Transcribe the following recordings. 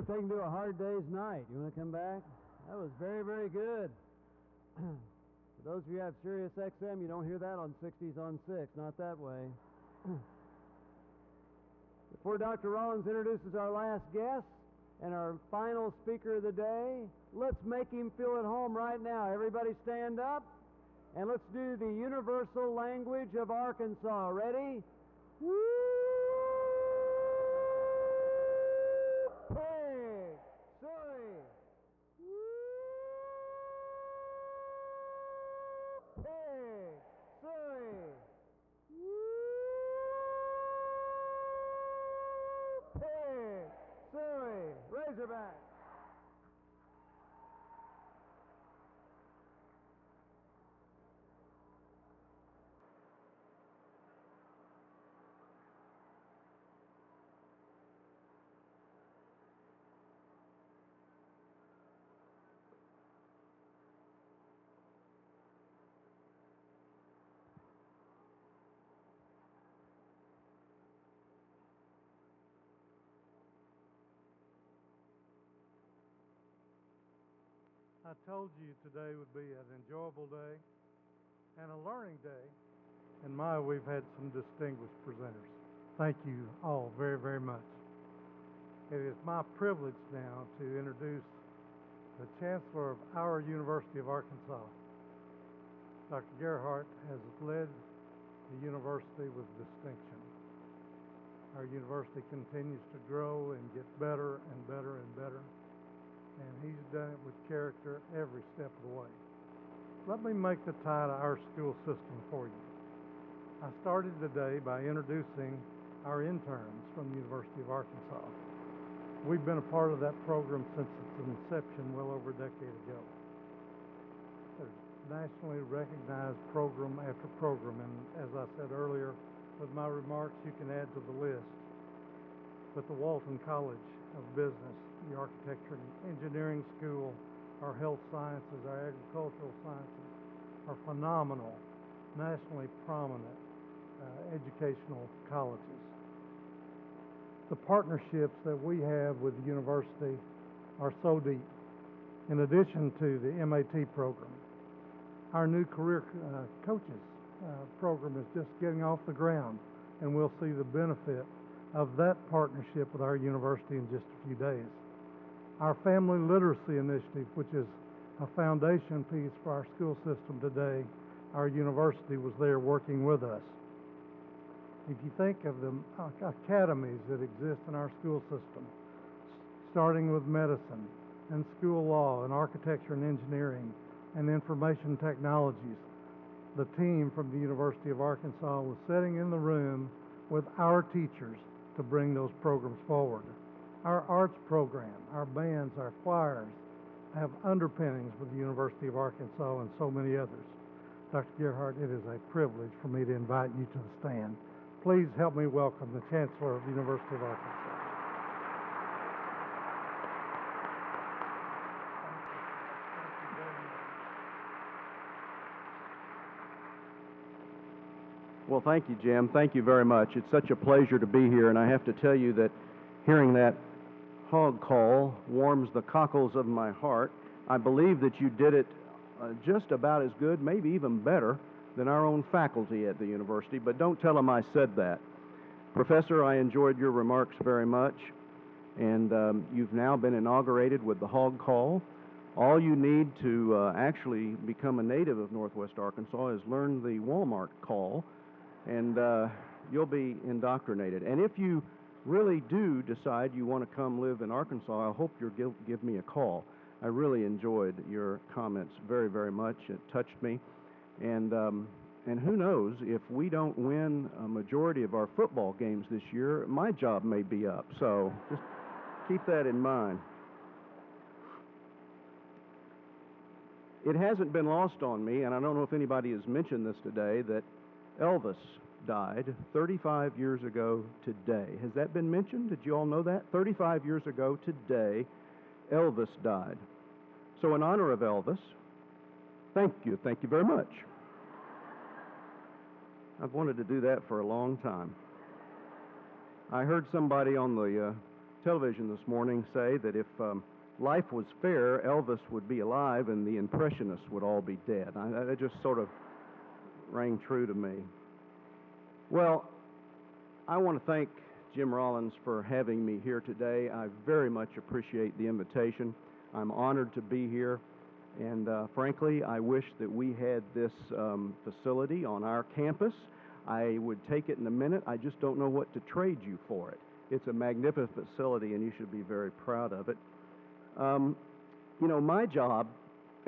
if they can do a Hard Day's Night. You want to come back? That was very, very good. For those of you who have Sirius XM, you don't hear that on 60s on 6, not that way. Before Dr. Rollins introduces our last guest and our final speaker of the day, let's make him feel at home right now. Everybody stand up, and let's do the universal language of Arkansas. Ready? Woo! Pig! Sorry! Pig! Sorry! Pig! Sorry! Razorback! I told you today would be an enjoyable day and a learning day. And we've had some distinguished presenters. Thank you all very, very much. It is my privilege now to introduce the Chancellor of our University of Arkansas. Dr. Gearhart has led the university with distinction. Our university continues to grow and get better and better and better. And he's done it with character every step of the way. Let me make the tie to our school system for you. I started today by introducing our interns from the University of Arkansas. We've been a part of that program since its inception well over a decade ago. There's nationally recognized program after program, and as I said earlier, with my remarks, you can add to the list. But the Walton College of Business, the Architecture and Engineering School, our health sciences, our agricultural sciences are phenomenal, nationally prominent educational colleges. The partnerships that we have with the university are so deep. In addition to the MAT program, our new career coaches program is just getting off the ground, and we'll see the benefit of that partnership with our university in just a few days. Our family literacy initiative, which is a foundation piece for our school system today, our university was there working with us. If you think of the academies that exist in our school system, starting with medicine and school law and architecture and engineering and information technologies, the team from the University of Arkansas was sitting in the room with our teachers to bring those programs forward. Our arts program, our bands, our choirs have underpinnings with the University of Arkansas and so many others. Dr. Gearhart, it is a privilege for me to invite you to the stand. Please help me welcome the Chancellor of the University of Arkansas. Well, thank you, Jim. Thank you very much. It's such a pleasure to be here, and I have to tell you that hearing that hog call warms the cockles of my heart. I believe that you did it just about as good, maybe even better, than our own faculty at the university, but don't tell them I said that. Professor, I enjoyed your remarks very much, and you've now been inaugurated with the hog call. All you need to actually become a native of Northwest Arkansas is learn the Walmart call, and you'll be indoctrinated. And if you really do decide you want to come live in Arkansas, I hope you'll give me a call. I really enjoyed your comments very, very much. It touched me. And who knows, if we don't win a majority of our football games this year, my job may be up. So just keep that in mind. It hasn't been lost on me, and I don't know if anybody has mentioned this today, that Elvis died 35 years ago today. Has that been mentioned? Did you all know that? 35 years ago today, Elvis died. So in honor of Elvis, thank you very much. I've wanted to do that for a long time. I heard somebody on the television this morning say that if life was fair, Elvis would be alive and the Impressionists would all be dead. That just sort of rang true to me. Well, I want to thank Jim Rollins for having me here today. I very much appreciate the invitation. I'm honored to be here, and frankly, I wish that we had this facility on our campus. I would take it in a minute. I just don't know what to trade you for it. It's a magnificent facility, and you should be very proud of it. You know, my job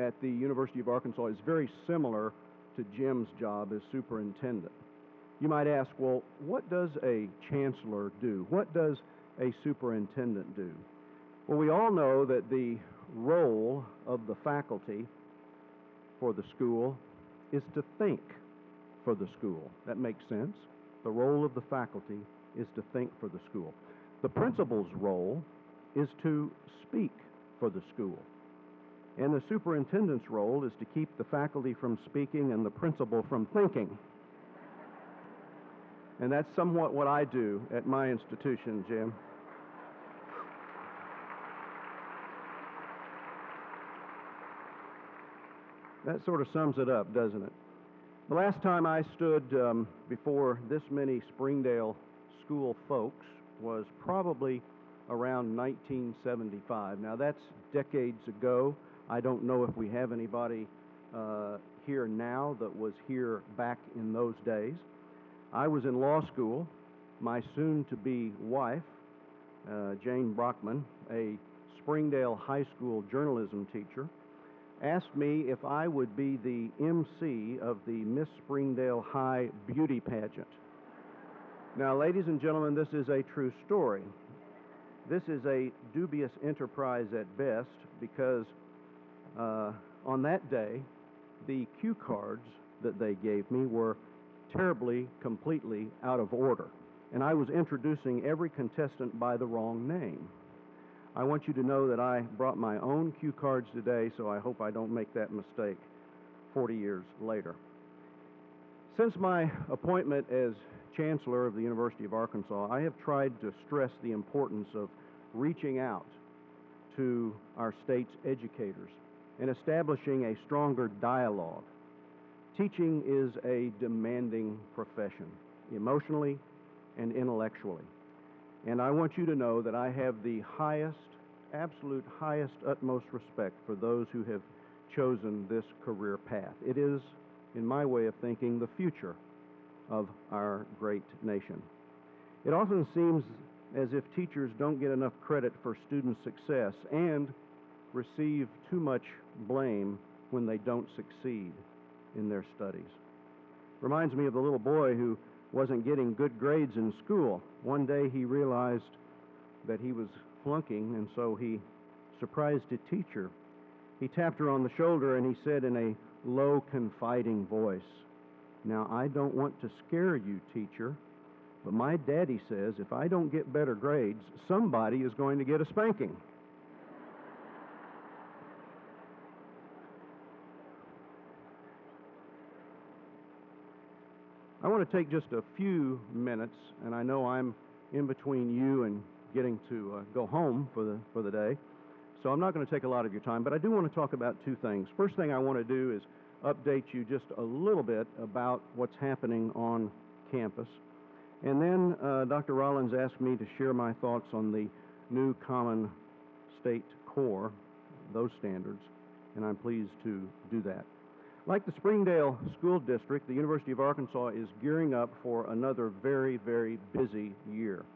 at the University of Arkansas is very similar to Jim's job as superintendent. You might ask, well, what does a chancellor do? What does a superintendent do? Well, we all know that the role of the faculty for the school is to think for the school. That makes sense. The role of the faculty is to think for the school. The principal's role is to speak for the school. And the superintendent's role is to keep the faculty from speaking and the principal from thinking. And that's somewhat what I do at my institution, Jim. That sort of sums it up, doesn't it? The last time I stood before this many Springdale school folks was probably around 1975. Now, that's decades ago. I don't know if we have anybody here now that was here back in those days. I was in law school. My soon-to-be wife, Jane Brockman, a Springdale High School journalism teacher, asked me if I would be the MC of the Miss Springdale High beauty pageant. Now, ladies and gentlemen, this is a true story. This is a dubious enterprise at best because on that day, the cue cards that they gave me were terribly, completely out of order. And I was introducing every contestant by the wrong name. I want you to know that I brought my own cue cards today, so I hope I don't make that mistake 40 years later. Since my appointment as Chancellor of the University of Arkansas, I have tried to stress the importance of reaching out to our state's educators and establishing a stronger dialogue. Teaching is a demanding profession, emotionally and intellectually. And I want you to know that I have the highest, absolute highest, utmost respect for those who have chosen this career path. It is, in my way of thinking, the future of our great nation. It often seems as if teachers don't get enough credit for student success and receive too much blame when they don't succeed in their studies. Reminds me of the little boy who wasn't getting good grades in school. One day he realized that he was flunking, and so he surprised a teacher. He tapped her on the shoulder and he said in a low, confiding voice, "Now, I don't want to scare you, teacher, but my daddy says if I don't get better grades, somebody is going to get a spanking." I want to take just a few minutes, and I know I'm in between you and getting to go home for the day, so I'm not going to take a lot of your time, but I do want to talk about two things. First thing I want to do is update you just a little bit about what's happening on campus. And then Dr. Rollins asked me to share my thoughts on the new Common State Core, those standards, and I'm pleased to do that. Like the Springdale School District, the University of Arkansas is gearing up for another very, very busy year.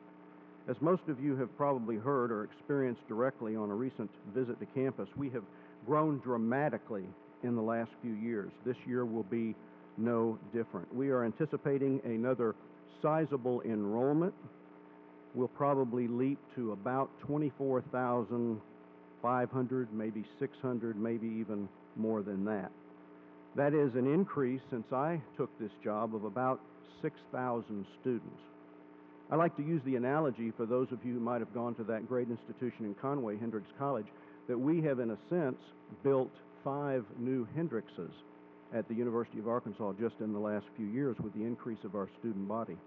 As most of you have probably heard or experienced directly on a recent visit to campus, we have grown dramatically in the last few years. This year will be no different. We are anticipating another sizable enrollment. We'll probably leap to about 24,500, maybe 600, maybe even more than that. That is an increase since I took this job of about 6,000 students. I like to use the analogy for those of you who might have gone to that great institution in Conway, Hendrix College, that we have in a sense built 5 new Hendrixes at the University of Arkansas just in the last few years with the increase of our student body.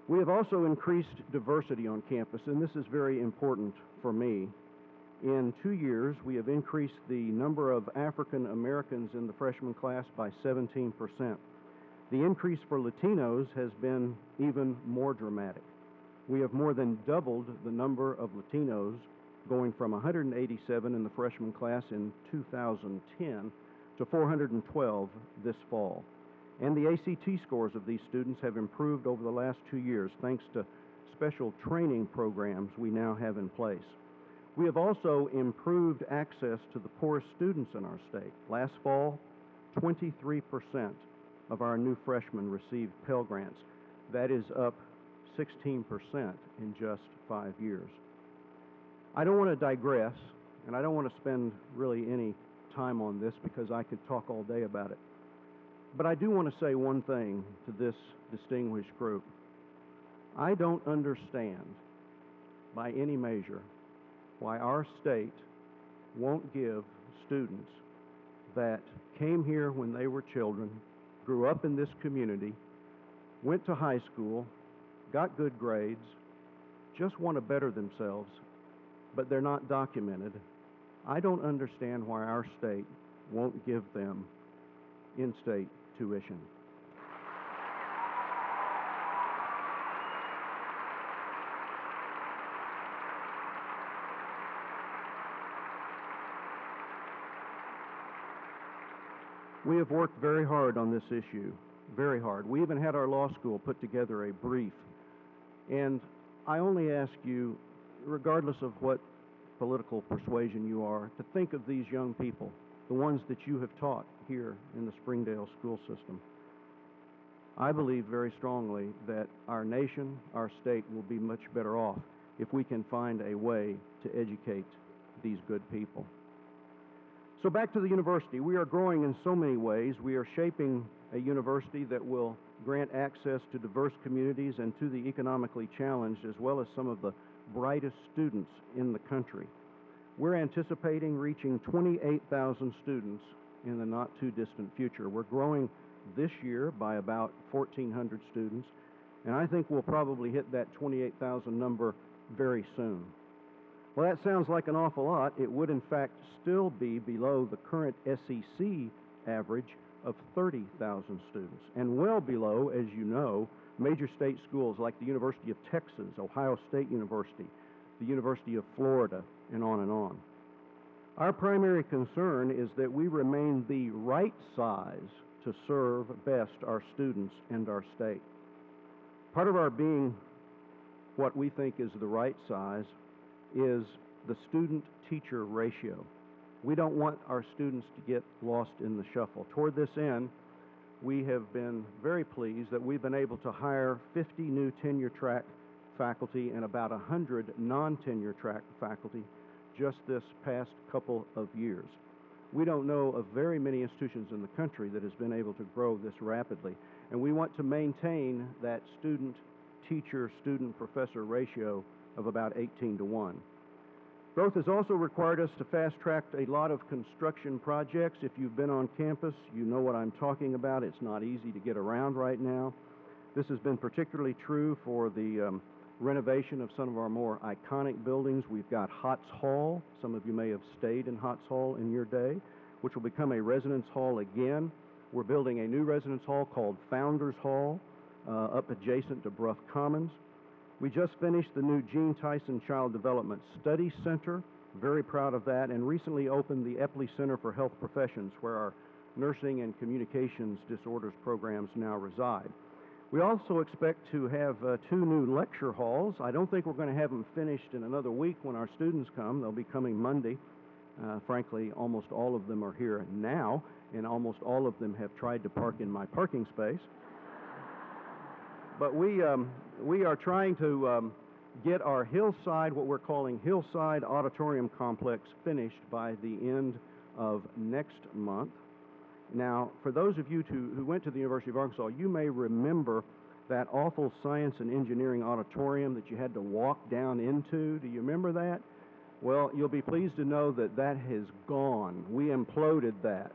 We have also increased diversity on campus, and this is very important for me. In 2 years, we have increased the number of African Americans in the freshman class by 17%. The increase for Latinos has been even more dramatic. We have more than doubled the number of Latinos, going from 187 in the freshman class in 2010 to 412 this fall. And the ACT scores of these students have improved over the last 2 years thanks to special training programs we now have in place. We have also improved access to the poorest students in our state. Last fall, 23% of our new freshmen received Pell Grants. That is up 16% in just 5 years. I don't want to digress, and I don't want to spend really any time on this because I could talk all day about it. But I do want to say one thing to this distinguished group. I don't understand, by any measure, why our state won't give students that came here when they were children, grew up in this community, went to high school, got good grades, just want to better themselves, but they're not documented. I don't understand why our state won't give them in-state tuition. We have worked very hard on this issue, very hard. We even had our law school put together a brief. And I only ask you, regardless of what political persuasion you are, to think of these young people, the ones that you have taught here in the Springdale school system. I believe very strongly that our nation, our state, will be much better off if we can find a way to educate these good people. So back to the university. We are growing in so many ways. We are shaping a university that will grant access to diverse communities and to the economically challenged, as well as some of the brightest students in the country. We're anticipating reaching 28,000 students in the not-too-distant future. We're growing this year by about 1,400 students, and I think we'll probably hit that 28,000 number very soon. Well, that sounds like an awful lot. It would, in fact, still be below the current SEC average of 30,000 students, and well below, as you know, major state schools like the University of Texas, Ohio State University, the University of Florida, and on and on. Our primary concern is that we remain the right size to serve best our students and our state. Part of our being what we think is the right size is the student-teacher ratio. We don't want our students to get lost in the shuffle. Toward this end, we have been very pleased that we've been able to hire 50 new tenure-track faculty and about 100 non-tenure-track faculty just this past couple of years. We don't know of very many institutions in the country that has been able to grow this rapidly, and we want to maintain that student-teacher, student-professor ratio of about 18-to-1. Growth has also required us to fast-track a lot of construction projects. If you've been on campus, you know what I'm talking about. It's not easy to get around right now. This has been particularly true for the renovation of some of our more iconic buildings. We've got Hotz Hall. Some of you may have stayed in Hotz Hall in your day, which will become a residence hall again. We're building a new residence hall called Founders Hall up adjacent to Bruff Commons. We just finished the new Gene Tyson Child Development Study Center, very proud of that, and recently opened the Epley Center for Health Professions, where our nursing and communications disorders programs now reside. We also expect to have 2 new lecture halls. I don't think we're going to have them finished in another week when our students come. They'll be coming Monday. Frankly, almost all of them are here now, and almost all of them have tried to park in my parking space. But we are trying to get our Hillside, what we're calling Hillside Auditorium Complex, finished by the end of next month. Now, for those of you who went to the University of Arkansas, you may remember that awful science and engineering auditorium that you had to walk down into. Do you remember that? Well, you'll be pleased to know that that has gone. We imploded that.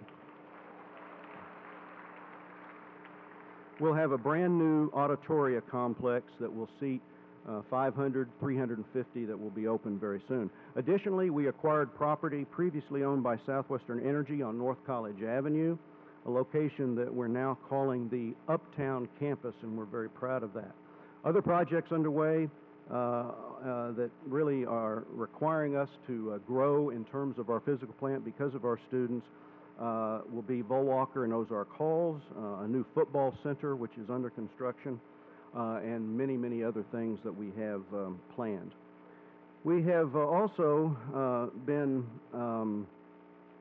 We'll have a brand new auditoria complex that will seat 500, 350 that will be open very soon. Additionally, we acquired property previously owned by Southwestern Energy on North College Avenue, a location that we're now calling the Uptown Campus, and we're very proud of that. Other projects underway that really are requiring us to grow in terms of our physical plant because of our students will be Volwalker and Ozark Halls, a new football center which is under construction, and many, many other things that we have planned. We have also been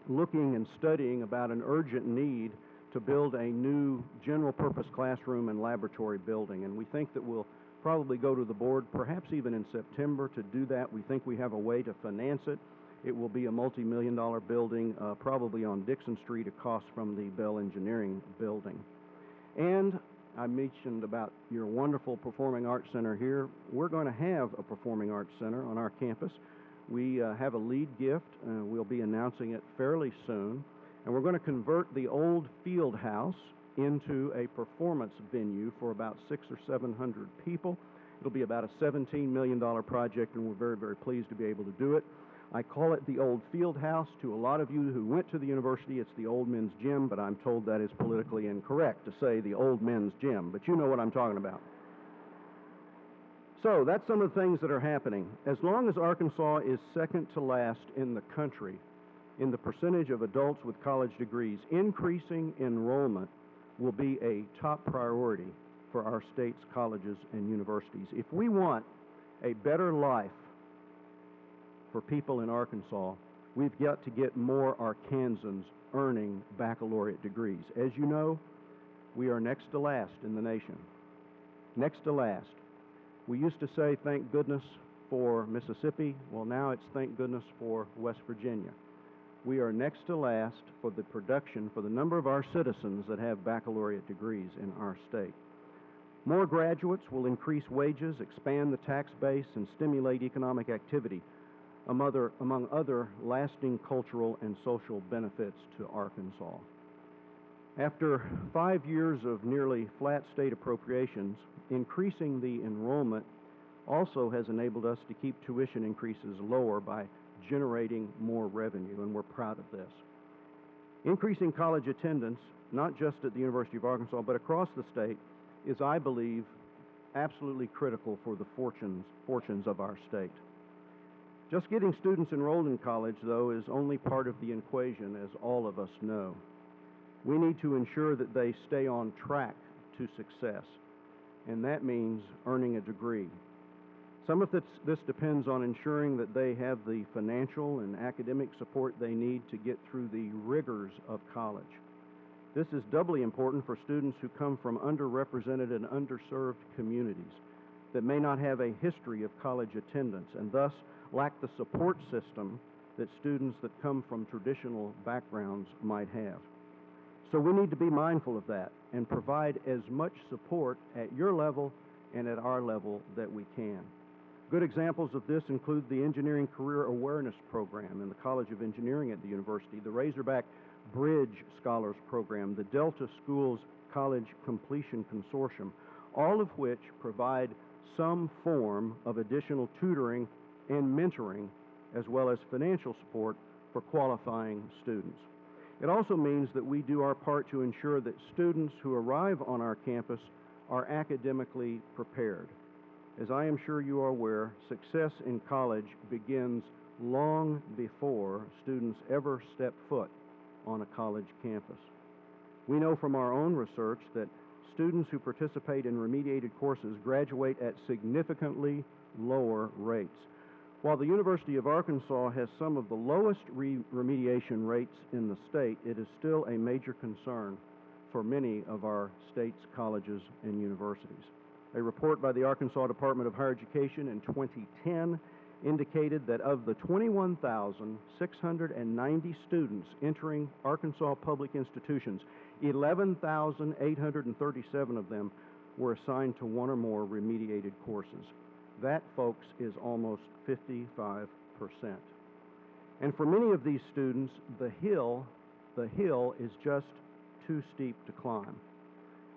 looking and studying about an urgent need to build a new general purpose classroom and laboratory building, and we think that we'll probably go to the board perhaps even in September to do that. We think we have a way to finance it. It will be a multi-million-dollar building, probably on Dixon Street, across from the Bell Engineering building. And I mentioned about your wonderful Performing Arts Center here. We're going to have a Performing Arts Center on our campus. We have a lead gift. We'll be announcing it fairly soon. And we're going to convert the old field house into a performance venue for about 600 or 700 people. It'll be about a $17 million project, and we're very, very pleased to be able to do it. I call it the old field house. To a lot of you who went to the university, it's the old men's gym, but I'm told that is politically incorrect to say the old men's gym, but you know what I'm talking about. So that's some of the things that are happening. As long as Arkansas is second to last in the country in the percentage of adults with college degrees, increasing enrollment will be a top priority for our state's colleges and universities. If we want a better life for people in Arkansas, we've got to get more Arkansans earning baccalaureate degrees. As you know, we are next to last in the nation. Next to last. We used to say thank goodness for Mississippi. Well, now it's thank goodness for West Virginia. We are next to last for the production, for the number of our citizens that have baccalaureate degrees in our state. More graduates will increase wages, expand the tax base, and stimulate economic activity, among other lasting cultural and social benefits to Arkansas. After 5 years of nearly flat state appropriations, increasing the enrollment also has enabled us to keep tuition increases lower by generating more revenue, and we're proud of this. Increasing college attendance, not just at the University of Arkansas, but across the state, is, I believe, absolutely critical for the fortunes of our state. Just getting students enrolled in college, though, is only part of the equation, as all of us know. We need to ensure that they stay on track to success, and that means earning a degree. Some of this depends on ensuring that they have the financial and academic support they need to get through the rigors of college. This is doubly important for students who come from underrepresented and underserved communities that may not have a history of college attendance and thus lack the support system that students that come from traditional backgrounds might have. So we need to be mindful of that and provide as much support at your level and at our level that we can. Good examples of this include the Engineering Career Awareness Program in the College of Engineering at the university, the Razorback Bridge Scholars Program, the Delta Schools College Completion Consortium, all of which provide some form of additional tutoring and mentoring, as well as financial support for qualifying students. It also means that we do our part to ensure that students who arrive on our campus are academically prepared. As I am sure you are aware, success in college begins long before students ever step foot on a college campus. We know from our own research that students who participate in remediated courses graduate at significantly lower rates. While the University of Arkansas has some of the lowest remediation rates in the state, it is still a major concern for many of our state's colleges and universities. A report by the Arkansas Department of Higher Education in 2010 indicated that of the 21,690 students entering Arkansas public institutions, 11,837 of them were assigned to one or more remediated courses. That, folks, is almost 55%. And for many of these students, the hill is just too steep to climb.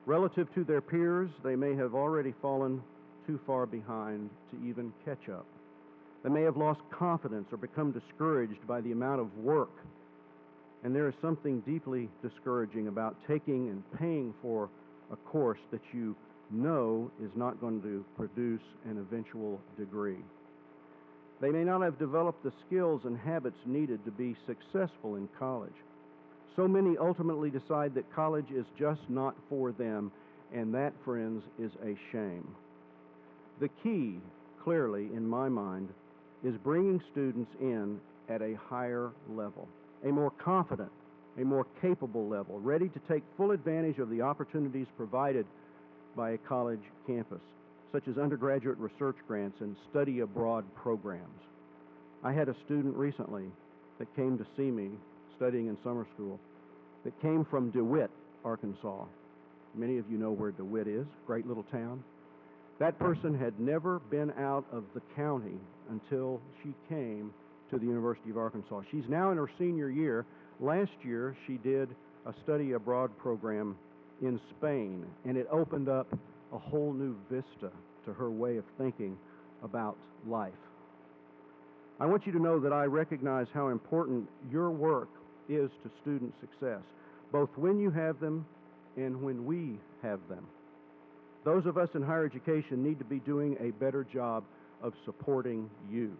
Relative to their peers, they may have already fallen too far behind to even catch up. They may have lost confidence or become discouraged by the amount of work. And there is something deeply discouraging about taking and paying for a course that you know is not going to produce an eventual degree. They may not have developed the skills and habits needed to be successful in college. So many ultimately decide that college is just not for them, and that, friends, is a shame. The key, clearly, in my mind, is bringing students in at a higher level, a more confident, a more capable level, ready to take full advantage of the opportunities provided by a college campus, such as undergraduate research grants and study abroad programs. I had a student recently that came to see me studying in summer school that came from DeWitt, Arkansas. Many of you know where DeWitt is, great little town. That person had never been out of the county until she came to the University of Arkansas. She's now in her senior year. Last year, she did a study abroad program in Spain, and it opened up a whole new vista to her way of thinking about life. I want you to know that I recognize how important your work is to student success, both when you have them and when we have them. Those of us in higher education need to be doing a better job of supporting you.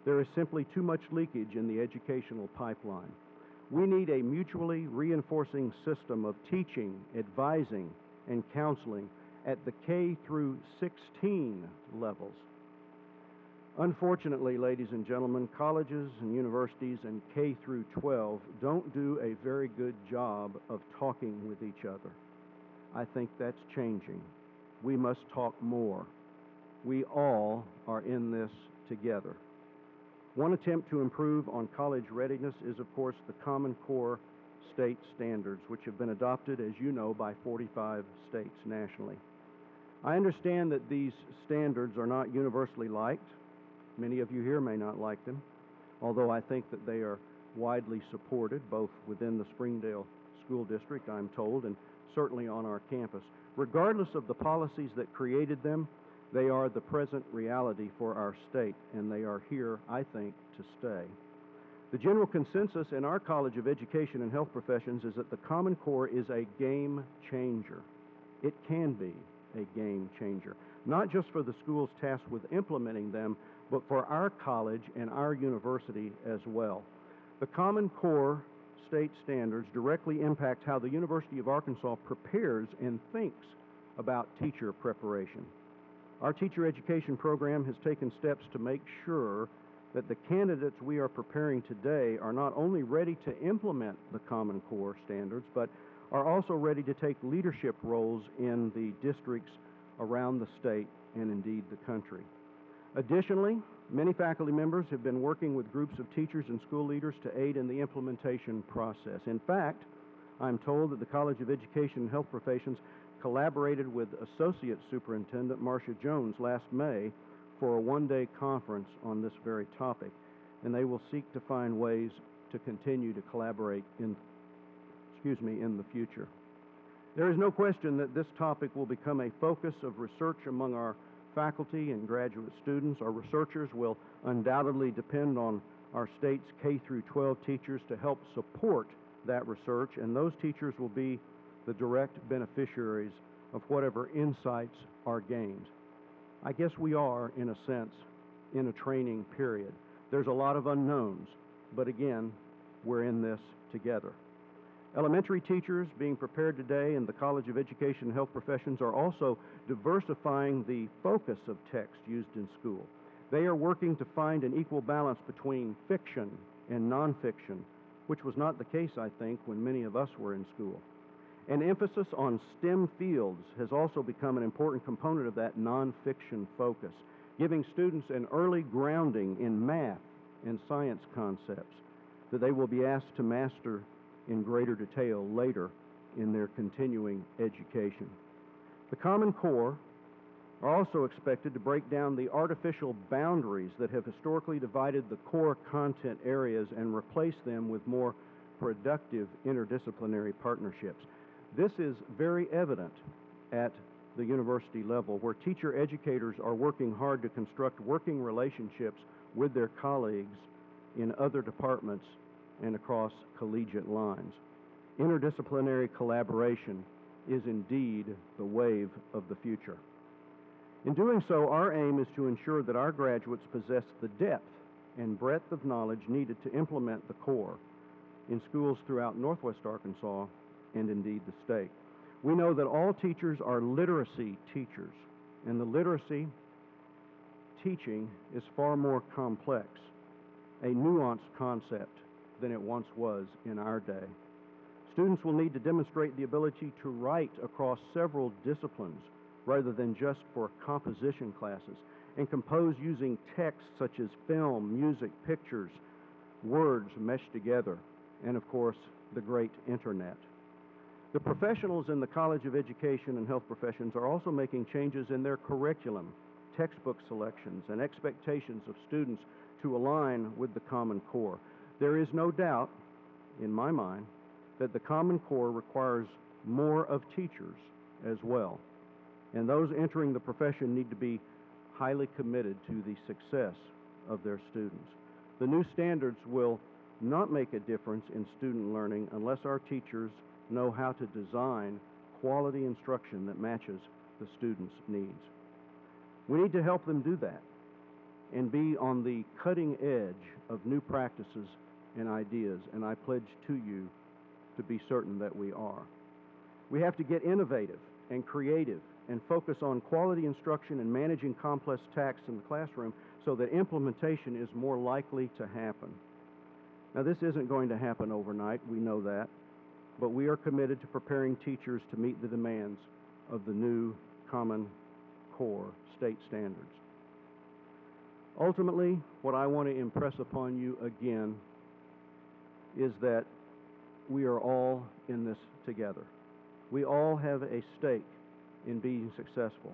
There is simply too much leakage in the educational pipeline. We need a mutually reinforcing system of teaching, advising, and counseling at the K through 16 levels. Unfortunately, ladies and gentlemen, colleges and universities and K through 12 don't do a very good job of talking with each other. I think that's changing. We must talk more. We all are in this together. One attempt to improve on college readiness is, of course, the Common Core state standards, which have been adopted, as you know, by 45 states nationally. I understand that these standards are not universally liked. Many of you here may not like them, although I think that they are widely supported, both within the Springdale School District, I'm told, and certainly on our campus. Regardless of the policies that created them, they are the present reality for our state, and they are here, I think, to stay. The general consensus in our College of Education and Health Professions is that the Common Core is a game changer. It can be a game changer, not just for the schools tasked with implementing them, but for our college and our university as well. The Common Core state standards directly impact how the University of Arkansas prepares and thinks about teacher preparation. Our teacher education program has taken steps to make sure that the candidates we are preparing today are not only ready to implement the Common Core standards, but are also ready to take leadership roles in the districts around the state and indeed the country. Additionally, many faculty members have been working with groups of teachers and school leaders to aid in the implementation process. In fact, I'm told that the College of Education and Health Professions collaborated with Associate Superintendent Marcia Jones last May for a one-day conference on this very topic, and they will seek to find ways to continue to collaborate in the future. There is no question that this topic will become a focus of research among our faculty and graduate students. Our researchers will undoubtedly depend on our state's K through 12 teachers to help support that research, and those teachers will be the direct beneficiaries of whatever insights are gained. I guess we are, in a sense, in a training period. There's a lot of unknowns, but again, we're in this together. Elementary teachers being prepared today in the College of Education and Health Professions are also diversifying the focus of text used in school. They are working to find an equal balance between fiction and nonfiction, which was not the case, I think, when many of us were in school. An emphasis on STEM fields has also become an important component of that nonfiction focus, giving students an early grounding in math and science concepts that they will be asked to master in greater detail later in their continuing education. The Common Core are also expected to break down the artificial boundaries that have historically divided the core content areas and replace them with more productive interdisciplinary partnerships. This is very evident at the university level, where teacher educators are working hard to construct working relationships with their colleagues in other departments and across collegiate lines. Interdisciplinary collaboration is indeed the wave of the future. In doing so, our aim is to ensure that our graduates possess the depth and breadth of knowledge needed to implement the core in schools throughout Northwest Arkansas and indeed the state. We know that all teachers are literacy teachers, and the literacy teaching is far more complex, a nuanced concept than it once was in our day. Students will need to demonstrate the ability to write across several disciplines rather than just for composition classes, and compose using texts such as film, music, pictures, words meshed together, and of course, the great internet. The professionals in the College of Education and Health Professions are also making changes in their curriculum, textbook selections, and expectations of students to align with the Common Core. There is no doubt, in my mind, that the Common Core requires more of teachers as well. And those entering the profession need to be highly committed to the success of their students. The new standards will not make a difference in student learning unless our teachers know how to design quality instruction that matches the students' needs. We need to help them do that and be on the cutting edge of new practices and ideas, and I pledge to you to be certain that we are. We have to get innovative and creative and focus on quality instruction and managing complex tasks in the classroom so that implementation is more likely to happen. Now, this isn't going to happen overnight, we know that, but we are committed to preparing teachers to meet the demands of the new Common Core state standards. Ultimately, what I want to impress upon you again is that we are all in this together. We all have a stake in being successful.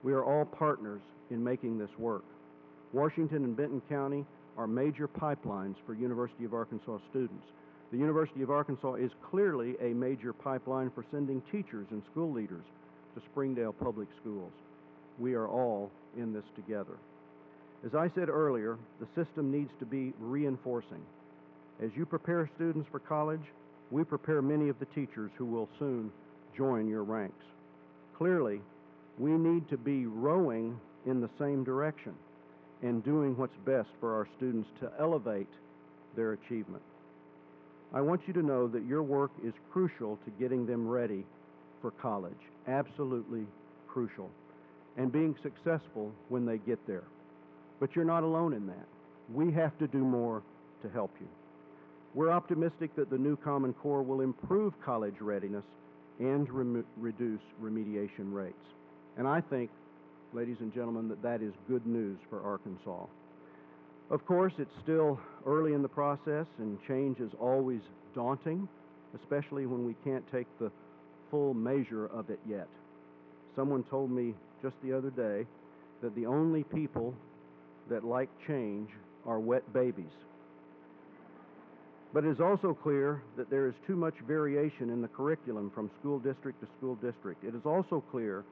We are all partners in making this work. Washington and Benton County are major pipelines for University of Arkansas students. The University of Arkansas is clearly a major pipeline for sending teachers and school leaders to Springdale Public Schools. We are all in this together. As I said earlier, the system needs to be reinforcing. As you prepare students for college, we prepare many of the teachers who will soon join your ranks. Clearly, we need to be rowing in the same direction and doing what's best for our students to elevate their achievement. I want you to know that your work is crucial to getting them ready for college, absolutely crucial, and being successful when they get there. But you're not alone in that. We have to do more to help you. We're optimistic that the new Common Core will improve college readiness and reduce remediation rates. And I think, ladies and gentlemen, that that is good news for Arkansas. Of course, it's still early in the process, and change is always daunting, especially when we can't take the full measure of it yet. Someone told me just the other day that the only people that like change are wet babies. But it is also clear that there is too much variation in the curriculum from school district to school district. It is also clear,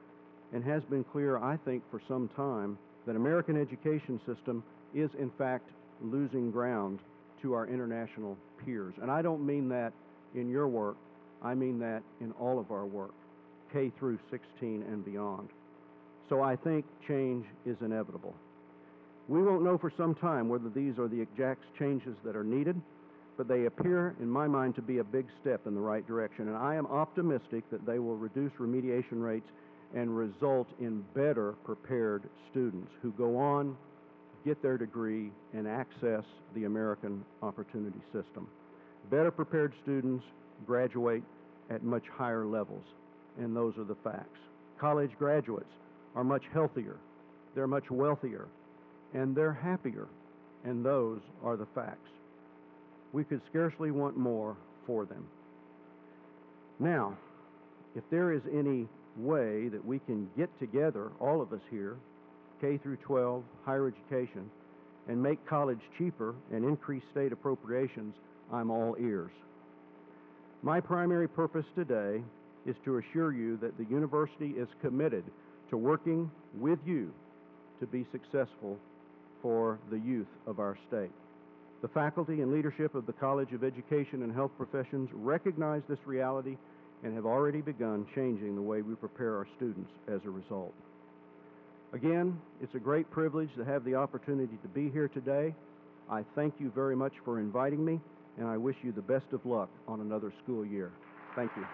and has been clear, I think, for some time, that American education system is, in fact, losing ground to our international peers. And I don't mean that in your work. I mean that in all of our work, K through 16 and beyond. So I think change is inevitable. We won't know for some time whether these are the exact changes that are needed, but they appear, in my mind, to be a big step in the right direction. And I am optimistic that they will reduce remediation rates and result in better prepared students who go on, get their degree, and access the American opportunity system. Better prepared students graduate at much higher levels, and those are the facts. College graduates are much healthier, they're much wealthier, and they're happier, and those are the facts. We could scarcely want more for them. Now, if there is any way that we can get together, all of us here, K through 12, higher education, and make college cheaper and increase state appropriations, I'm all ears. My primary purpose today is to assure you that the university is committed to working with you to be successful for the youth of our state. The faculty and leadership of the College of Education and Health Professions recognize this reality and have already begun changing the way we prepare our students as a result. Again, it's a great privilege to have the opportunity to be here today. I thank you very much for inviting me, and I wish you the best of luck on another school year. Thank you.